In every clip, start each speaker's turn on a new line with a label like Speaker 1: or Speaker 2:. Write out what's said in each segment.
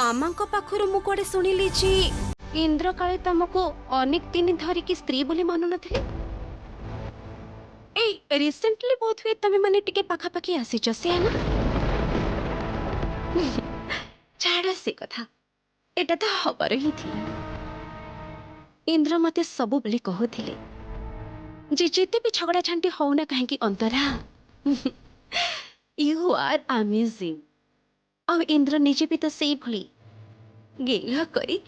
Speaker 1: मामा को पाखरु मु कोडे सुनिली जी इंद्र काले तुमको अनेक दिन धरिकी स्त्री बोली मानु नथिले। ए रिसेंटली बहुत हुए तमे माने टिके पाखा पाखी आसीच से ना छाड़ से कथा एटा तो हबर ही थी। इंद्र मते सब बेले कहूथिले जे जेते भी झगड़ा झांटी होना कहीं अंतरा यू आर अमेजिंग। और इंद्र निजे भी तो से भली गेला करी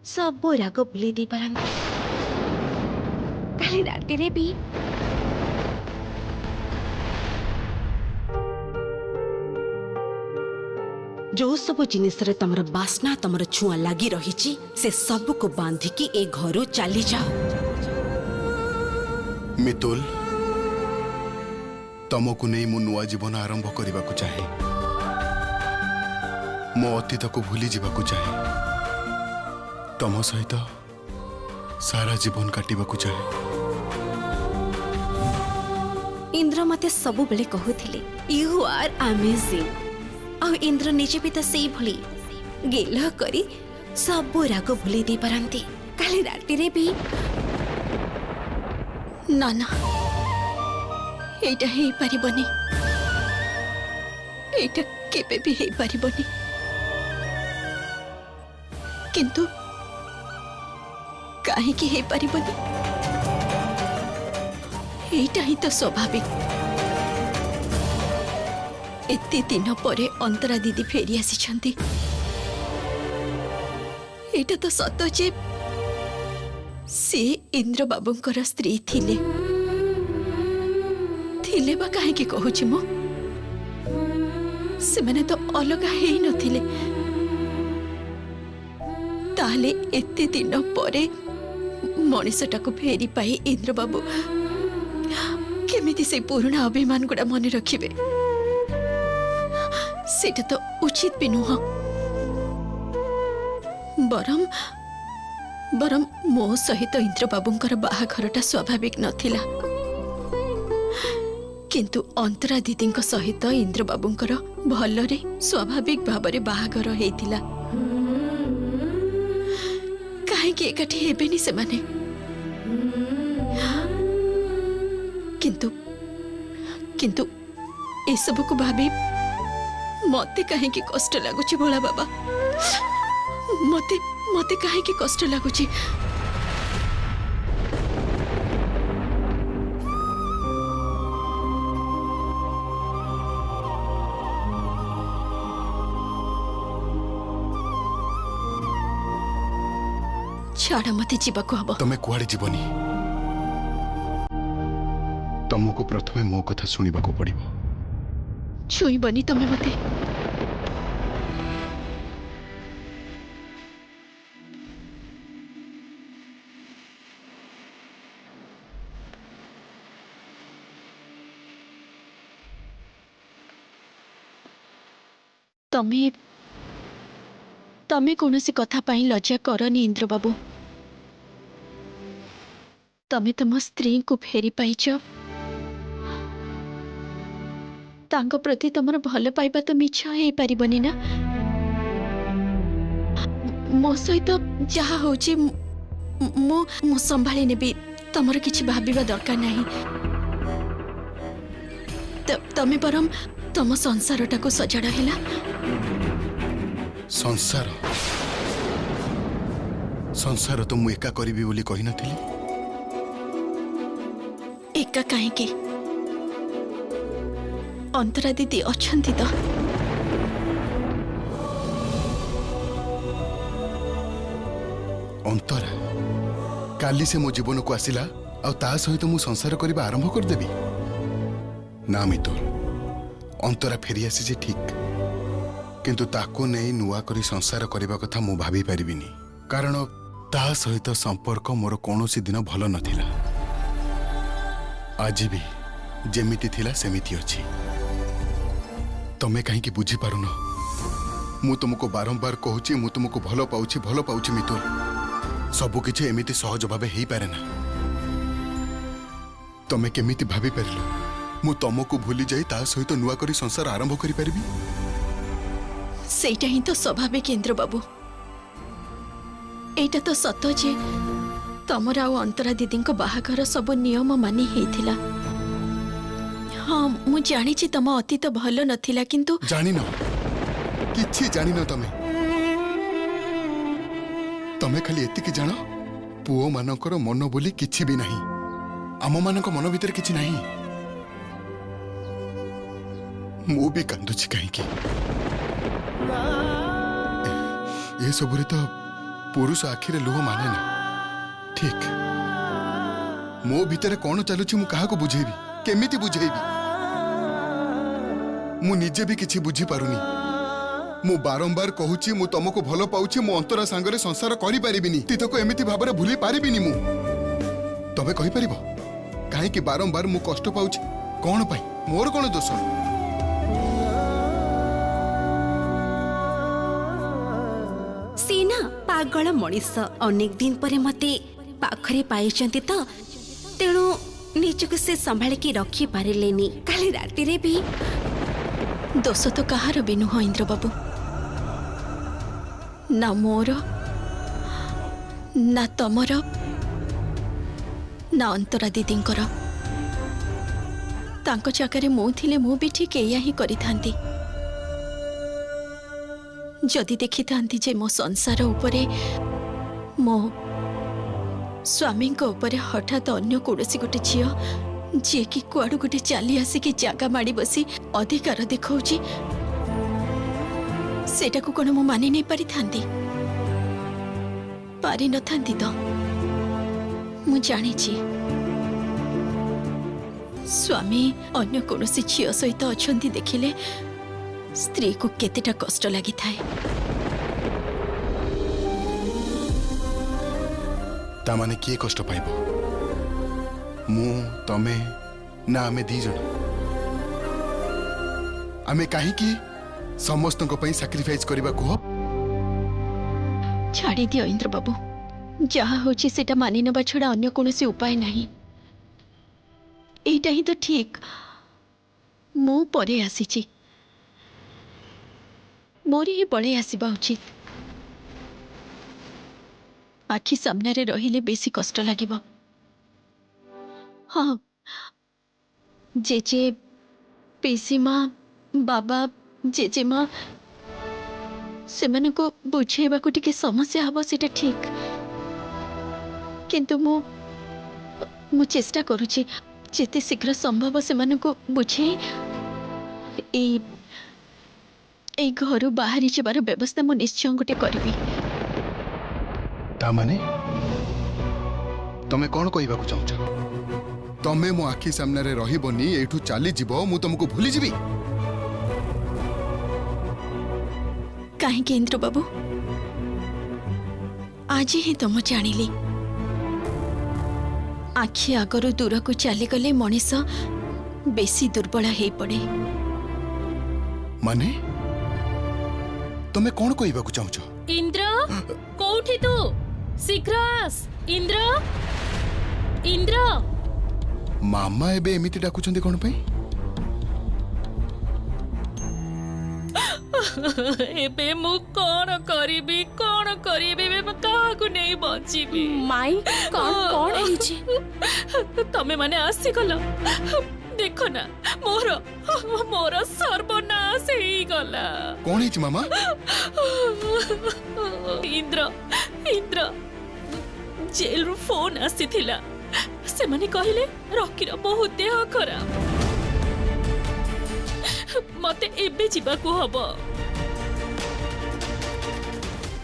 Speaker 1: सब राग भूली दे पारंती काली राति रे भी जो सब जिनिस रे तमर बासना तमर छुआ लागी रही से सब को बांधिकी ए घरो चली जाओ।
Speaker 2: मितुल तुमको नहीं मु नुआ जीवन आरंभ करने को चाहे मो अतीत को भूली जावाक चाहे तुम सहित सारा जीवन काटिबा को चाहे।
Speaker 1: इंद्र मते सब बेले कहूथिले यू आर अमेजिंग। और इंद्र निजे भी तो से भली गेला करी सब राग भूली दे पारंती काली राति रे भी
Speaker 3: ना ना एटा हे परिबनी एटा केबे भी हे परिबनी किंतु काहे की हे परिबनी एटा ही तो स्वाभाविक। एते दिन परे अंतरा दीदी फेरी आसी एटा तो सत जे से इंद्र बाबूंकर स्त्री थिले थिले बा काहे की कहूची मो से माने तो अलगा हेई नथिले ताले एते दिन परे मनीषटा को फेरी पाई इंद्र बाबू केमिति से पुराना अभिमान गुड़ा मन रखिबे सेटा तो उचित भी नुह। बरम बरम मो सहित इंद्र बाबूंकर बाहाघरटा स्वाभाविक नथिला किंतु अंतरा दीदी सहित इंद्र बाबूंकर भलरे स्वाभाविक भाबरे बाहाघर हेतिला काहे कि एकाठी हेबेनी से माने किंतु किंतु ए सब को भाबी मते काहे की कष्ट लागुची भोला बाबा मते मते काहे की कष्ट लागुची। छाड़ा मते जीवाको हबो।
Speaker 2: तमे कुआडे जीवनी तुमको प्रथमे मो कथा सुनिबाको पड़िबो।
Speaker 3: छुईबनी तमे मते तमे तमे कौनसी कथा पाई लज्जा करनी इंद्र बाबू तमे तम स्त्री को फेरी पाइच तांको प्रति तमर भल पाइबा तो मिछ हे परिबनी ना मो सहित जहा होची मु संभाली नेबी तमर किछि भाबिबा दरकार नाही तमे परम तम संसारटा को सजाड़ा हैला
Speaker 2: संसार संसार तो मु एका करिबी बोली कहि नथिली।
Speaker 3: एका काहे की अंतरा दीदी अछंती तो
Speaker 2: अंतरा काली से मो जीवन को आसिला आ ता सहित मु संसार करबा आरंभ कर देबी ना मितुल अंतरा फेरी आसी जे ठीक किंतु ताको नहीं नुआ करी संसार करबा कथा मु भाभी परिबिनी कारण ता सहित संपर्क मोर कोनोसी दिन भल नथिला आज भी जेमिति थिला सेमिति अछि तमे कहीं की बुझी पारुन मु तुमको बारंबार कहूची मु तुमको भल पाउची मितुल सबु किछि एमिति सहज भावे हेई पारे ना तमे केमिति भाभी पारिलो मु तुमको भूली जाई ता सहित नुआ करी संसार आरंभ करि परिबी
Speaker 3: ସେଇଟା ହିଁ ତ ସ୍ୱାଭାବିକ ଇନ୍ଦ୍ର ବାବୁ। ଏଇଟା ତ ସତ ଯେ ତମର ଆଉ ଅନ୍ତରା ଦିଦିଙ୍କ ବାହାଘର ସବୁ ନିୟମ ମାନି ହେଇଥିଲା। ହଁ ମୁଁ ଜାଣିଛି ତମ ଅତୀତ ଭଲ ନଥିଲା, କିନ୍ତୁ
Speaker 2: ଜାଣିନ କିଛି ଜାଣିନ ତମେ। ତମେ ଖାଲି ଏତିକି ଜାଣ ପୁଅ ମାନଙ୍କର ମନ ବୋଲି କିଛି ବି ନାହିଁ। ଆମ ମାନଙ୍କ ମନ ଭିତରେ କିଛି ନାହିଁ। ମୁଁ ବି କାନ୍ଦୁଛି କାହିଁକି? ଏସବୁରେ ତ ପୁରୁଷ ଆଖିରେ ଲୁହ ମାନେ ନା। ଠିକ ମୋ ଭିତରେ କଣ ଚାଲୁଛି ମୁଁ କାହାକୁ ବୁଝେଇବି? କେମିତି ବୁଝେଇବି? ମୁଁ ନିଜେ ବି କିଛି ବୁଝିପାରୁନି। ମୁଁ ବାରମ୍ବାର କହୁଛି ମୁଁ ତମକୁ ଭଲ ପାଉଛି, ମୁଁ ଅନ୍ତରା ସାଙ୍ଗରେ ସଂସାର କରିପାରିବିନି, ତିତକୁ ଏମିତି ଭାବରେ ଭୁଲି ପାରିବିନି ମୁଁ। ତମେ କହିପାରିବ କାହିଁକି ବାରମ୍ବାର ମୁଁ କଷ୍ଟ ପାଉଛି? କଣ ପାଇଁ? ମୋର କଣ ଦୋଷ?
Speaker 1: सीना पागल मनीष अनेक दिन पर मते पाखरे पाइचंती तो तेणु निजको से संभालिकी रखी पारिलेनी। काली राति रे भी
Speaker 3: दोष तो कहार भी नुह इंद्र बाबू, ना मोर ना तमर ना अंतरा दीदींकर। तांको जागारे मु थिले मु भी ठीक एया ही करि थांती। जदि देखी थांती जे मो संसार उपरे मो स्वामी उपरे हठात अन्य कौड़सी गोटे झील जी कि कुआड़ू गोटे चली आसिकी जागा माड़ी बसी अधिकार देखौची, सेटा को कोन मु मानि नहीं पारि थांती? पारि न थांती तो। मु जानी छी स्वामी अन्य कौनसी झील सहित अछंती देखिले स्त्री को केतेटा कष्ट लगी थाए।
Speaker 2: तामाने किए कष्ट पाइब? मु तमे ना आमे दी जण? आमे काहे की समस्त को पई सैक्रिफाइस करबा को?
Speaker 3: छाड़ी दियो इंद्र बाबू, जहा होची सेटा मानि नबा छड़ा अन्य कोनोसी उपाय नहीं। एटा ही तो ठीक। मु परे आसीची, मोरी ही बड़े आसीबा उचित। आखि सामने रे रहिले बेसी कष्ट लागिबो। हाँ, जेजे पेसीमा बाबा जेजेमा सेमानको बुझेबा को टिके समस्या हबो, सेटा ठीक। किंतु मु चेष्टा करूची जेते शीघ्र संभव सेमानको बुझे ए घरु बाहरी जबार व्यवस्था मु निश्चय गोटे करबी।
Speaker 2: ता माने तमे कोन कहबा को चाहछ? तमे मो आखि सामने रे रहिबोनी, एठू चली जीवो, मु तुमको भूली जीवी?
Speaker 3: काहे के इंद्र बाबू, आज ही तुम जानिली आखि आगरु दूर को चली गले मनीष बेसी दुर्बल हे पड़े।
Speaker 2: माने तमे कोन कहबा को चाहछ?
Speaker 4: इंद्र कोठी तू? शीघ्र आस इंद्र। इंद्र
Speaker 2: मामा एबे एमिति डाकुचंदी कोन पई?
Speaker 4: एबे मु कोन करिबी बे काहाकू नहीं बचिबी?
Speaker 1: माई कौन ହେଇଛି?
Speaker 4: तमे माने आसी गलो, देखो ना मोर सर्वनाश ही गला।
Speaker 2: कोन ହେଇଛି मामा?
Speaker 4: इंद्र जेल रु फोन आसीथिला। से माने कहिले रकीर बहुत देह खराब, मते एबे जीवा को हबो।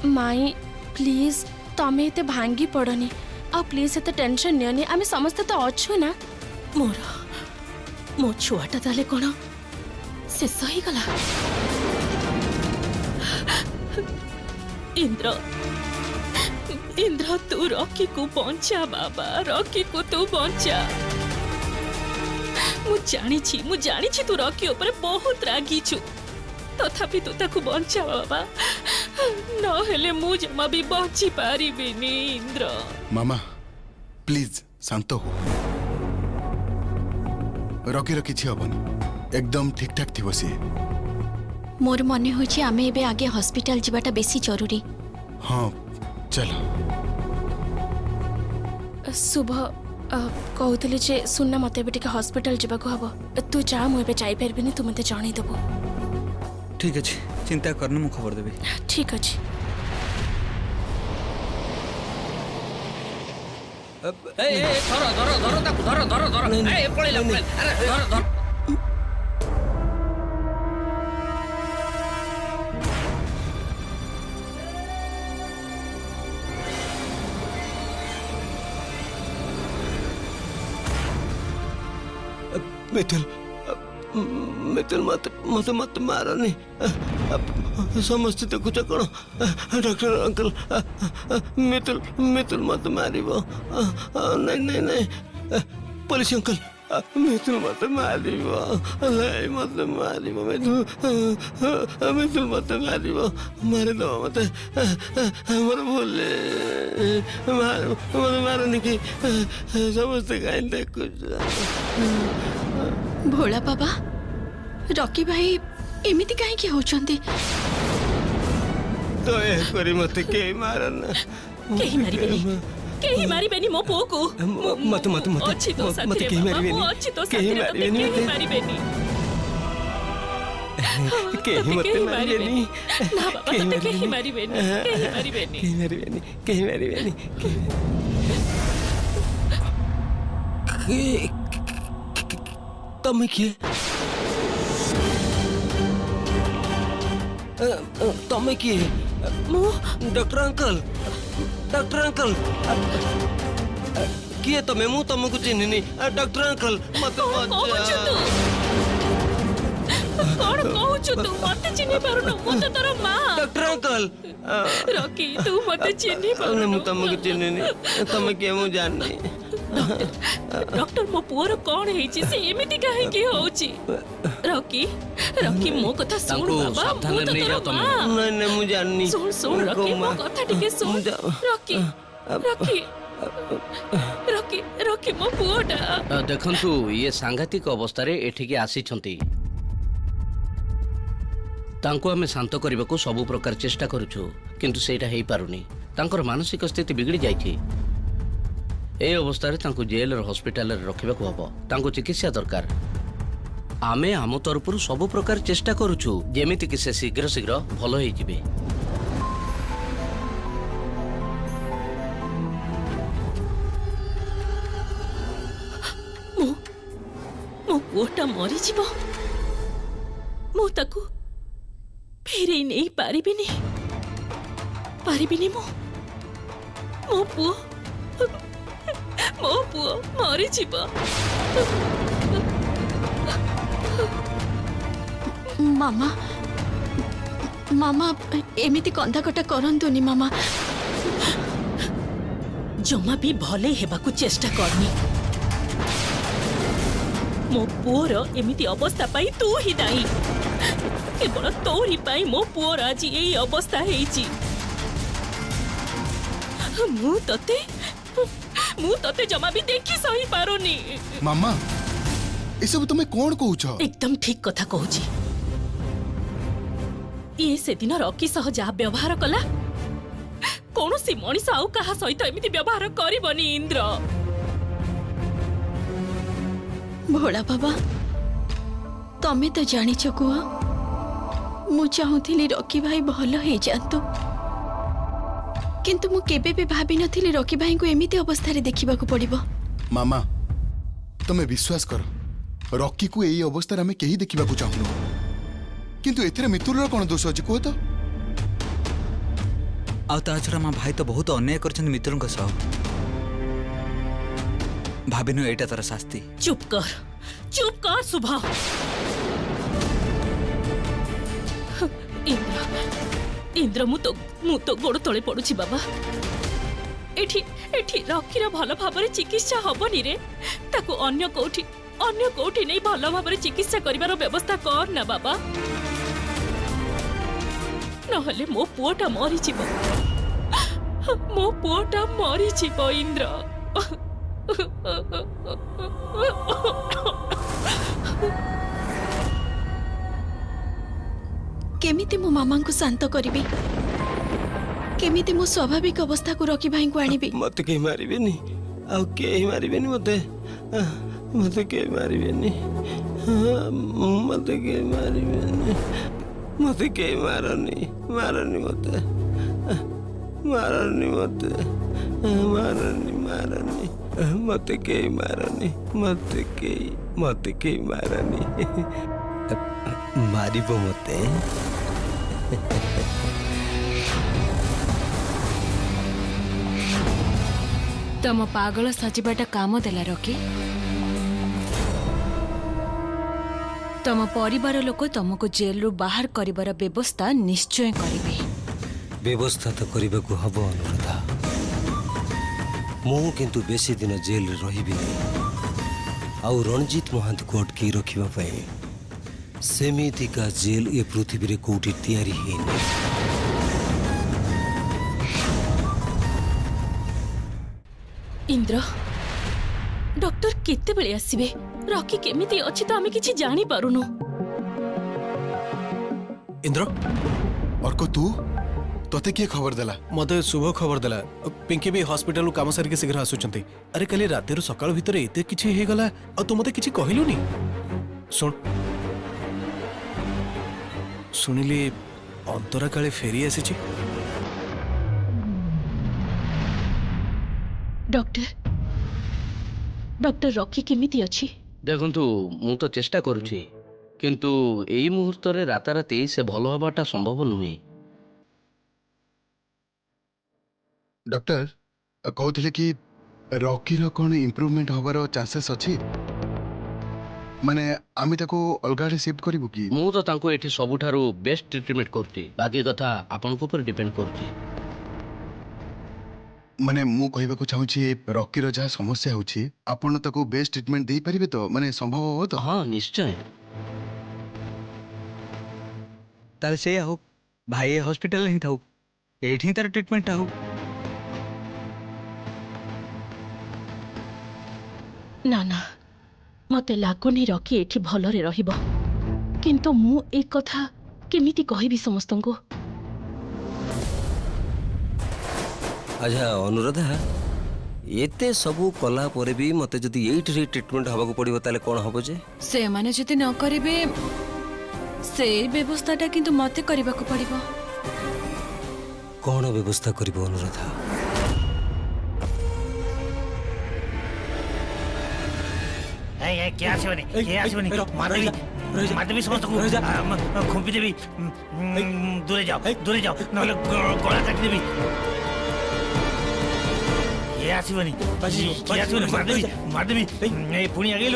Speaker 5: माई प्लीज तमे एते भांगी पड़नी, आ प्लीज एते टेंशन नियनी, आमे समस्त तो अच्छु ना।
Speaker 4: मो छुआटा ताले कोन शेष ही गला? इंद्र तू रॉकी को बंचा बाबा, रॉकी को तू बंचा। मु जानी छी तू रॉकी ऊपर बहुत रागी छु, तथापि तू ताकू बंचा बाबा, न हेले मु जमा भी बची पारिबिनी। इंद्र
Speaker 2: मामा प्लीज शांत हो। रॉकी रो किछि हबनी, एकदम ठीक ठाक थिबो से।
Speaker 3: मोर मने होछि आमे एबे आगे हॉस्पिटल जिबाटा बेसी जरूरी।
Speaker 2: हाँ चलो।
Speaker 5: शुभ कहूली जे सुनना मत टे हॉस्पिटल जावाक हम तू जा मुझे जापरि तू मत जनईदेबू।
Speaker 6: ठीक अच्छे चिंता करनी मु खबर देवी।
Speaker 5: ठीक अच्छे।
Speaker 7: धर धर धर ताकू धर धर धर ए पळेला अरे धर धर।
Speaker 8: मितुल मितुल मत मत मत मारनी समस्त देखुच कौन डॉक्टर अंकल मितुल मितुल मत मारिबो नहीं नहीं नहीं पुलिस अंकल मितुल मत मारिबो नहीं मत मारिबो मितुल मत मारिबो मारि दो मत हमर भूले मत मारनी की समस्त कहीं देखुच।
Speaker 3: भोला बाबा रॉकी भाई एमिति काहे की होचंती?
Speaker 8: तो करी मत के मारना
Speaker 4: केही मारिबेनी मो पुओ को
Speaker 8: मत मत मत
Speaker 4: अच्छी तो साथी
Speaker 8: मत
Speaker 4: रे
Speaker 8: के
Speaker 4: बाबा,
Speaker 8: मारिबेनी
Speaker 4: मो अच्छी तो
Speaker 8: के
Speaker 4: साथी रे
Speaker 8: मारिबेनी
Speaker 4: केही मारिबेनी
Speaker 8: के मत मारिबेनी
Speaker 4: ना बाबा तते केही मारिबेनी
Speaker 8: के मारिबेनी के मारिबेनी तमे किए तमे किए डॉक्टर अंकल किए तमे मु तुमको चिन्हनी डॉक्टर अंकल मत
Speaker 4: कहूछु तू कौन कहूछु तू मते चिन्हि पारुनो मु तो तोर मां।
Speaker 8: डॉक्टर अंकल
Speaker 4: रॉकी तू मते चिन्हि पारुनो
Speaker 8: मु तुमको चिन्हनी तमे के मु जाननी।
Speaker 4: डॉक्टर मो पुअर कौन हेची से एमिति काहे की होची? रॉकी रॉकी मो कथा सुन बाबा
Speaker 7: सावधान
Speaker 4: मु तो
Speaker 7: नहीं
Speaker 4: तोर
Speaker 7: जाओ तमे।
Speaker 4: मां।
Speaker 8: नहीं नहीं मु जाननी
Speaker 4: सुन सुन रॉकी मो कथा टिके सुन रॉकी रॉकी रॉकी रॉकी मो पुओटा
Speaker 7: देखंतु ये सांघातिक अवस्था रे एठिके आसीछंती तांको हमें शांत करने को सबु प्रकार चेष्टा करूछु किंतु सेटा हेई पारुनी। तांकर मानसिक स्थिति बिगड़ी जाइछि। ए अवस्था रे तांको जेल रो हॉस्पिटल रे रखिबा को हबो। तांको चिकित्सा दरकार। आमे आम तरफरु सबु प्रकार चेष्टा करूछु जेमिति कि से शीघ्र शीघ्र भलो हेई जिवे।
Speaker 4: मो पुओटा मरी जीवो मो ताकू फेरे नहीं पारिबिनी मो पुओ मरी जीवो।
Speaker 3: मामा मामा एमिति कंधा कटा करंतुनी मामा।
Speaker 4: जमा भी भले हेबाकू चेष्टा करनी। मो पुओर एमिति अवस्था पाई तू ही दायी। केवल तोरी पाई मो पुओर आज यही अवस्था हेची। मु तते जमा भी देखी सही पारोनी।
Speaker 2: मामा ये सब तुम्हें कौन कहूछ?
Speaker 4: एकदम ठीक कथा कहूची। ये से दिन रॉकी सह जा व्यवहार कला कौन सी मनीष आउ कहा सहित एमिति व्यवहार करबनी इंद्र।
Speaker 3: भोला बाबा तमे तो जानिछ कुआ मु चाहूली रॉकी भाई भल हो जातु किंतु मु केबे भी भाभी नथिली रॉकी भाई को एमिति अवस्था रे देखिबा को पड़िबो।
Speaker 2: मामा तुम्हें विश्वास कर रॉकी को यही अवस्था हमें कहीं देखा चाहूनु किंतु एथिरे मितुल कौन दोष अछि कह तो?
Speaker 6: आ छड़ा माँ भाई तो बहुत अन्याय कर मित्र भाविनु एटा तार शास्ति।
Speaker 4: चुप कर सुभा। इंद्र मु तो गोड़ तले पड़ुछि बाबा। एठी रॉकीर भल भाबरे चिकित्सा हबनी रे ताको अन्य कोठी नहीं भल भाबरे चिकित्सा करिवार व्यवस्था कर ना बाबा। नहले मो पुओटा मरी जीवो इंद्र।
Speaker 3: केमिति मो मामा को शांत करिबी केमिति मो स्वाभाविक अवस्था को रॉकी भाई को आनिबी
Speaker 8: मत के मारिबेनी आउ के मारिबेनी मते मते के मारिबेनी मते के मारिबेनी मते के मारनी मारनी मते मारनी मते मारनी मारनी मते के मारनी मते के मारनी मारिबो मते
Speaker 5: तम पागल साजिबाटा काम देला रॉकी तम परिवार लोक तुमको जेल रु बाहर करिबार व्यवस्था निश्चय करिवे
Speaker 8: व्यवस्था तो करने को हब अनुराधा मु किंतु बेसी दिन जेल रे रहिबी नहीं आउ रणजीत महांत को अटकी रखिबा पई सेमिति का जेल ए पृथ्वी रे कोठी तैयारी हेनी
Speaker 4: इंद्र डॉक्टर केते बेले आसीबे रॉकी केमिति अछि तो आमे किछि जानि पारुनु
Speaker 9: इंद्र
Speaker 2: और को तू तोते किए खबर देला
Speaker 9: मते शुभ खबर देला पिंकी भी हॉस्पिटल काम सारिके शीघ्र आसुचंती अरे कल रात सकाळ भितर एते किछि हे गला आ तू मते किछि कहिलुनी सुन सुनिली अंतरा काले फेरी आसीची
Speaker 4: डॉक्टर डॉक्टर रॉकी केमिति अछि
Speaker 7: देखंतु मु तो चेष्टा करूछि किंतु एई मुहूर्त रे राताराती से भलो हबाटा संभव नुहे
Speaker 2: डॉक्टर कहते कि रॉकी रो कौन इम्प्रूवमेंट हबार चांसेस अछि माने आमी ताको अलगा रे शिफ्ट करिवु की
Speaker 7: मु तो तांको एठी सबुठारु बेस्ट ट्रीटमेंट करछि बाकी कथा आपन को पर डिपेंड करछि
Speaker 2: माने मु कहबा को चाहूछि रॉकी रो जा समस्या होछि आपण ताको बेस्ट ट्रीटमेंट देई परिबे तो माने संभव हो तो
Speaker 7: हां निश्चय
Speaker 6: ताले से हो भाई हॉस्पिटल ही थाउ एठी तार ट्रीटमेंट हो
Speaker 4: ना ना मते लागुनी रॉकी एठी भलरे रहिबो किंतु मु एक कथा केमिति कहिबी समस्तंको
Speaker 8: अच्छा अनुराधा एते सबू कला परे भी मते जदि एठी ट्रीटमेंट हबा को पड़िबो ताले कोन हबो जे
Speaker 5: से माने जति न करिवे से व्यवस्थाटा किंतु मते करबा को पड़िबो
Speaker 8: कोन व्यवस्था करिबो अनुराधा
Speaker 10: क्या मारदेवी समस्त खुंपी देवी दूरे जाओ नहले गला काटी देवी ये आसबनी मारदेवी पुणी आगे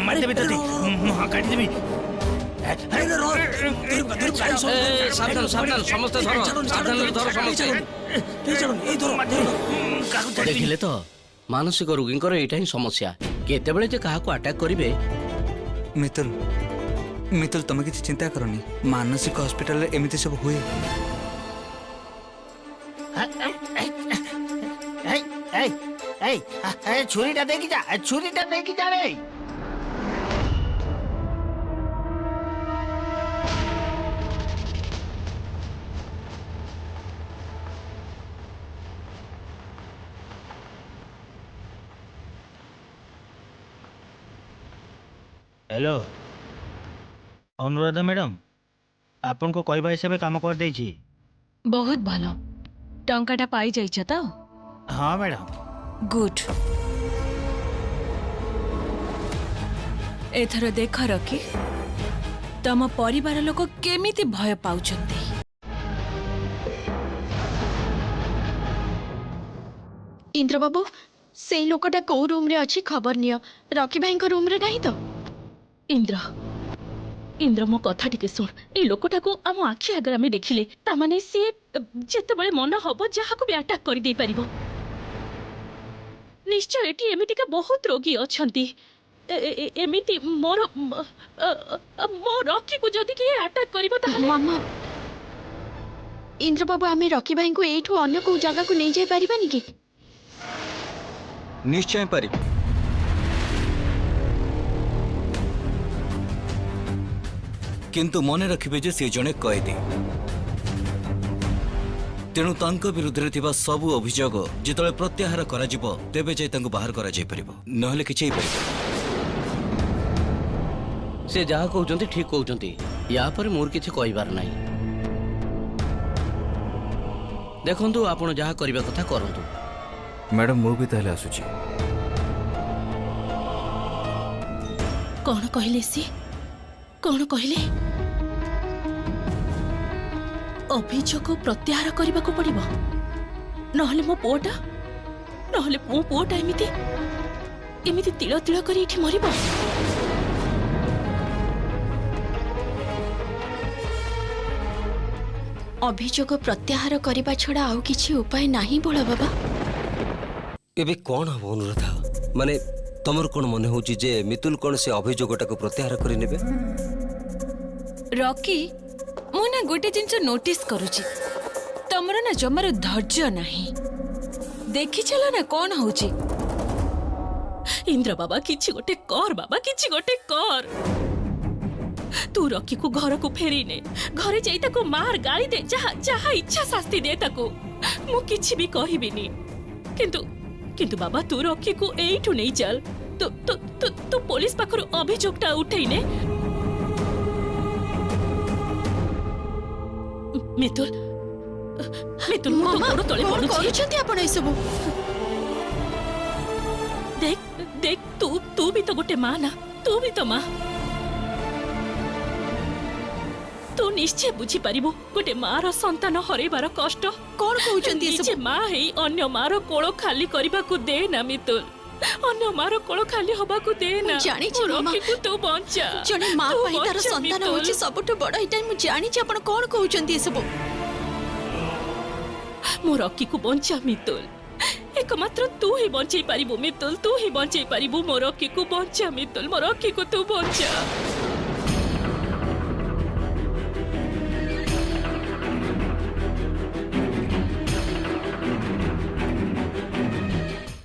Speaker 10: मारदेवी काटी देवी
Speaker 7: सावधान सावधान समस्त धरो सावधान धरो समस्त देखिले तो मानसिक रोगींकर एटा ही समस्या केते बेले जे काहा को अटैक करिवे
Speaker 6: मितुल मितुल तुम किसी चिंता करनी मानसिक हॉस्पिटल रे एमिति सब हुए
Speaker 10: छुरीटा देखि जा रे हेलो अनुराधा मैडम आपन को कहबा हिसाब काम कर देछि
Speaker 5: बहुत भलो टंकाटा पाई जाइछ त
Speaker 10: हाँ मैडम
Speaker 5: गुड एथर देख रखी तम परिवार लोक केमिति भय पाउछन्ती
Speaker 3: इंद्र बाबू से लोकटा को रूम रे अछि खबर नियो रॉकी भाई को रूम रे नहीं तो
Speaker 4: इंद्र इंद्र मो कथा टिके सुन ए लोकटा को आम आखि आगर आमे देखिले ता माने से जेते बळे मन हबो जहा को भी अटैक करि दे परिबो निश्चय एटी एमितिका बहुत रोगी अछंती एमिति मोर मो रॉकी को जदी के अटैक करिवो ता
Speaker 3: मामा इंद्र बाबू आमे रॉकी भाई को एठो अन्य को जगह को नहीं जाय परिबानी की
Speaker 6: निश्चय पारि किंतु मन रखिबे जे से जणे कैदी तेणु तांको विरुद्धरे थिबा सबु अभियोग जेतले प्रत्याहार करा जिवो तेबे जे तांको बाहर करा जाय परिबो नहले किछि हे परिबो
Speaker 7: से जहाँ कहते ठीक कहते या पर मोर किसी कहबार नहीं देखंतु आपण जहाँ करबा कथा करंतु
Speaker 11: मैडम मु भी ताहले आसुची
Speaker 3: कौन कहले सी कौन कहले अभियोग प्रत्याहार करने को पड़िबो नहले मो पुओटा एमिति एमिति तिल तिल करी इठी मरिबो अभियोग प्रत्याहार करने छड़ा आउ किछि उपाय नाही बड़ा बाबा
Speaker 8: एबे कौन हम अनुराधा माने तमर कौन मन होची जे मितुल कौन से अभियोगटा को प्रत्याहार करि नेबे
Speaker 3: रॉकी मु ना गोटे जिनस नोटिस करूची तमरो ना जमार धैर्य नाही देखि चलो ना कौन होची
Speaker 4: इंद्र बाबा किछि गोटे कर बाबा किछि गोटे कर तू रॉकी को घर को फेरी ने घरे जाई ताको मार गाली दे जहा जहा इच्छा शास्ति दे ताको मु किछि भी कहिबिनी किंतु किंतु बाबा तू रॉकी को एइठु नहीं चल तो तो तो, तो पुलिस पाखरु अभियोगटा उठै ने मितुल मितुल मु तो गोड़ तळे पडुछि
Speaker 3: करूछंती आपण ए सब
Speaker 4: देख देख तू भी तो गोटे मां ना तू भी तो मां तू निश्चय बुझी पारिबो गोटे मार संतान हरेबार कष्ट
Speaker 3: कौन कहउछंती ए
Speaker 4: निजे
Speaker 3: सब
Speaker 4: मां हेई अन्य मार कोळ खाली करबा को दे ना मितुल अन्य मार कोळ खाली होबा को दे ना
Speaker 3: जानि छी मामा
Speaker 4: को तू बंचा
Speaker 3: जने मां
Speaker 4: तू
Speaker 3: पई तार
Speaker 4: बंचा,
Speaker 3: संतान
Speaker 4: मितुल।
Speaker 3: होची सबटु बड़ इटा मु जानि छी आपण कौन कहउछंती ए सब
Speaker 4: मो रॉकी को बंचा मितुल एकमात्र तू ही बंचाई पारिबो मितुल तू ही बंचाई पारिबो मो रॉकी को बंचा मितुल मो रॉकी को तू बंचा